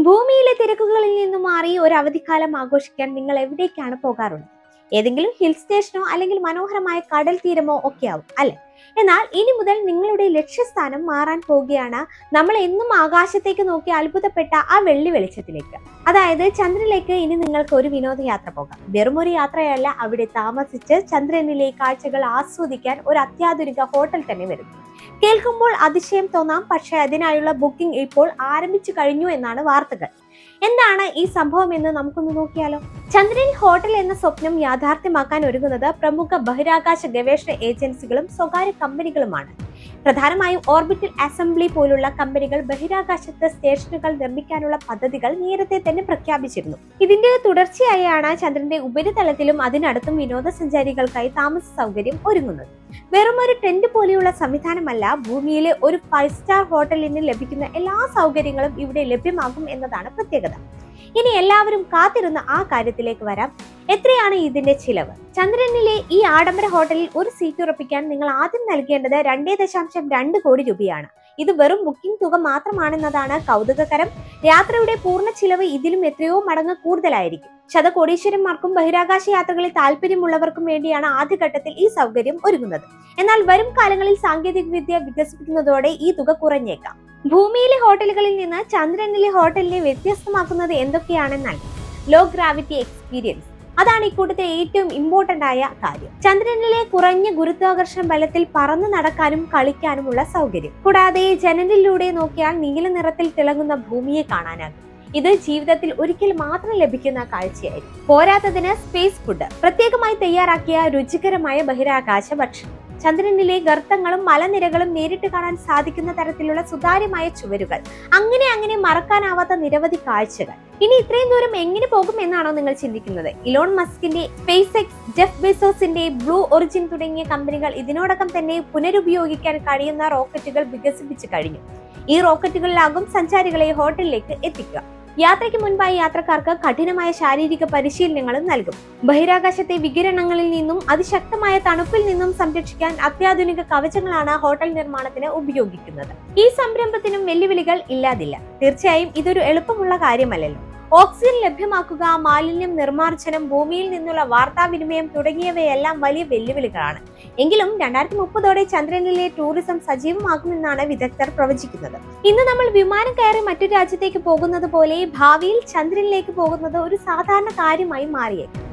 ഭൂമിയിലെ തിരക്കുകളിൽ നിന്നും മാറി ഒരു അവധിക്കാലം ആഘോഷിക്കാൻ നിങ്ങൾ എവിടേക്കാണ് പോകാറുള്ളത്? ഏതെങ്കിലും ഹിൽ സ്റ്റേഷനോ അല്ലെങ്കിൽ മനോഹരമായ കടൽ തീരമോ ഒക്കെ ആവും അല്ലെ? എന്നാൽ ഇനി മുതൽ നിങ്ങളുടെ ലക്ഷ്യസ്ഥാനം മാറാൻ പോവുകയാണ്. നമ്മൾ എന്നും ആകാശത്തേക്ക് നോക്കി അത്ഭുതപ്പെട്ട ആ വെള്ളി വെളിച്ചത്തിലേക്ക്, അതായത് ചന്ദ്രനിലേക്ക്. ഇനി നിങ്ങൾക്ക് ഒരു വിനോദയാത്ര പോകാം. വെറുമൊരു യാത്രയല്ല, അവിടെ താമസിച്ച് ചന്ദ്രനിലെ കാഴ്ചകൾ ആസ്വദിക്കാൻ ഒരു അത്യാധുനിക ഹോട്ടൽ തന്നെ വരുന്നു. കേൾക്കുമ്പോൾ അതിശയം തോന്നാം, പക്ഷേ അതിനായുള്ള ബുക്കിംഗ് ഇപ്പോൾ ആരംഭിച്ചു കഴിഞ്ഞു എന്നാണ് വാർത്തകൾ. എന്താണ് ഈ സംഭവം എന്ന് നമുക്കൊന്ന് നോക്കിയാലോ. ചന്ദ്രൻ ഹോട്ടൽ എന്ന സ്വപ്നം യാഥാർത്ഥ്യമാക്കാൻ ഒരുങ്ങുന്നത് പ്രമുഖ ബഹിരാകാശ ഗവേഷണ ഏജൻസികളും സ്വകാര്യ കമ്പനികളുമാണ്. പ്രധാനമായും ഓർബിറ്റൽ അസംബ്ലി പോലുള്ള കമ്പനികൾ ബഹിരാകാശത്ത് സ്റ്റേഷനുകൾ നിർമ്മിക്കാനുള്ള പദ്ധതികൾ നേരത്തെ തന്നെ പ്രഖ്യാപിച്ചിരുന്നു. ഇതിന്റെ തുടർച്ചയായാണ് ചന്ദ്രന്റെ ഉപരിതലത്തിലും അതിനടുത്തും വിനോദസഞ്ചാരികൾക്കായി താമസ സൗകര്യം ഒരുങ്ങുന്നത്. വെറുമൊരു ടെന്റ് പോലെയുള്ള സംവിധാനമല്ല, ഭൂമിയിലെ ഒരു 5 സ്റ്റാർ ഹോട്ടലിന് ലഭിക്കുന്ന എല്ലാ സൗകര്യങ്ങളും ഇവിടെ ലഭ്യമാകും എന്നതാണ് പ്രത്യേകത. ഇനി എല്ലാവരും കാത്തിരുന്ന ആ കാര്യത്തിലേക്ക് വരാം. എത്രയാണ് ഇതിന്റെ ചിലവ്? ചന്ദ്രനിലെ ഈ ആഡംബര ഹോട്ടലിൽ ഒരു സീറ്റ് ഉറപ്പിക്കാൻ നിങ്ങൾ ആദ്യം നൽകേണ്ടത് 2.2 കോടി രൂപയാണ്. ഇത് വെറും ബുക്കിംഗ് തുക മാത്രമാണെന്നതാണ് കൗതുകകരം. യാത്രയുടെ പൂർണ്ണ ചിലവ് ഇതിലും എത്രയോ മടങ്ങ് കൂടുതലായിരിക്കും. ശതകോടീശ്വരന്മാർക്കും ബഹിരാകാശ യാത്രകളിൽ താല്പര്യമുള്ളവർക്കും വേണ്ടിയാണ് ആദ്യഘട്ടത്തിൽ ഈ സൗകര്യം ഒരുങ്ങുന്നത്. എന്നാൽ വരും കാലങ്ങളിൽ സാങ്കേതിക വിദ്യ വികസിപ്പിക്കുന്നതോടെ ഈ തുക കുറഞ്ഞേക്കാം. ഭൂമിയിലെ ഹോട്ടലുകളിൽ നിന്ന് ചന്ദ്രനിലെ ഹോട്ടലിനെ വ്യത്യസ്തമാക്കുന്നത് എന്തൊക്കെയാണെന്നാൽ ലോ ഗ്രാവിറ്റി എക്സ്പീരിയൻസ്. അതാണ് ഇക്കൂട്ടത്തെ ഏറ്റവും ഇമ്പോർട്ടന്റ് ആയ കാര്യം. ചന്ദ്രനിലെ കുറഞ്ഞ ഗുരുത്വാകർഷണ ബലത്തിൽ പറന്നു നടക്കാനും കളിക്കാനുമുള്ള സൗകര്യം. കൂടാതെ ജനലിലൂടെ നോക്കിയാൽ നീല നിറത്തിൽ തിളങ്ങുന്ന ഭൂമിയെ കാണാനാകും. ഇത് ജീവിതത്തിൽ ഒരിക്കൽ മാത്രം ലഭിക്കുന്ന കാഴ്ചയായിരിക്കും. പോരാത്തതിന് സ്പേസ് ഫുഡ്, പ്രത്യേകമായി തയ്യാറാക്കിയ രുചികരമായ ബഹിരാകാശ ഭക്ഷണം. ചന്ദ്രനിലെ ഗർത്തങ്ങളും മലനിരകളും നേരിട്ട് കാണാൻ സാധിക്കുന്ന തരത്തിലുള്ള സുതാര്യമായ ചുവരുകൾ, അങ്ങനെ മറക്കാനാവാത്ത നിരവധി കാഴ്ചകൾ. ഇനി ഇത്രയും ദൂരം എങ്ങനെ പോകും എന്നാണോ നിങ്ങൾ ചിന്തിക്കുന്നത്? ഇലോൺ മസ്കിന്റെ സ്പേസ് എക്സ്, ജെഫ് ബെസോസിന്റെ ബ്ലൂ ഒറിജിൻ തുടങ്ങിയ കമ്പനികൾ ഇതിനോടകം തന്നെ പുനരുപയോഗിക്കാൻ കഴിയുന്ന റോക്കറ്റുകൾ വികസിപ്പിച്ചു കഴിഞ്ഞു. ഈ റോക്കറ്റുകളിലാകും സഞ്ചാരികളെ ഹോട്ടലിലേക്ക് എത്തിക്കുക. യാത്രയ്ക്ക് മുൻപായി യാത്രക്കാർക്ക് കഠിനമായ ശാരീരിക പരിശീലനങ്ങളും നൽകും. ബഹിരാകാശത്തെ വികിരണങ്ങളിൽ നിന്നും അതിശക്തമായ തണുപ്പിൽ നിന്നും സംരക്ഷിക്കാൻ അത്യാധുനിക കവചങ്ങളാണ് ഹോട്ടൽ നിർമ്മാണത്തിന് ഉപയോഗിക്കുന്നത്. ഈ സംരംഭത്തിനും വെല്ലുവിളികൾ ഇല്ലാതില്ല. തീർച്ചയായും ഇതൊരു എളുപ്പമുള്ള കാര്യമല്ലല്ലോ. ഓക്സിജൻ ലഭ്യമാക്കുക, മാലിന്യം നിർമ്മാർജ്ജനം, ഭൂമിയിൽ നിന്നുള്ള വാർത്താവിനിമയം തുടങ്ങിയവയെല്ലാം വലിയ വെല്ലുവിളികളാണ്. എങ്കിലും 2030ഓടെ ചന്ദ്രനിലെ ടൂറിസം സജീവമാകുമെന്നാണ് വിദഗ്ധർ പ്രവചിക്കുന്നത്. ഇന്ന് നമ്മൾ വിമാനം കയറി മറ്റു രാജ്യത്തേക്ക് പോകുന്നത് പോലെ ഭാവിയിൽ ചന്ദ്രനിലേക്ക് പോകുന്നത് ഒരു സാധാരണ കാര്യമായി മാറിയേക്കും.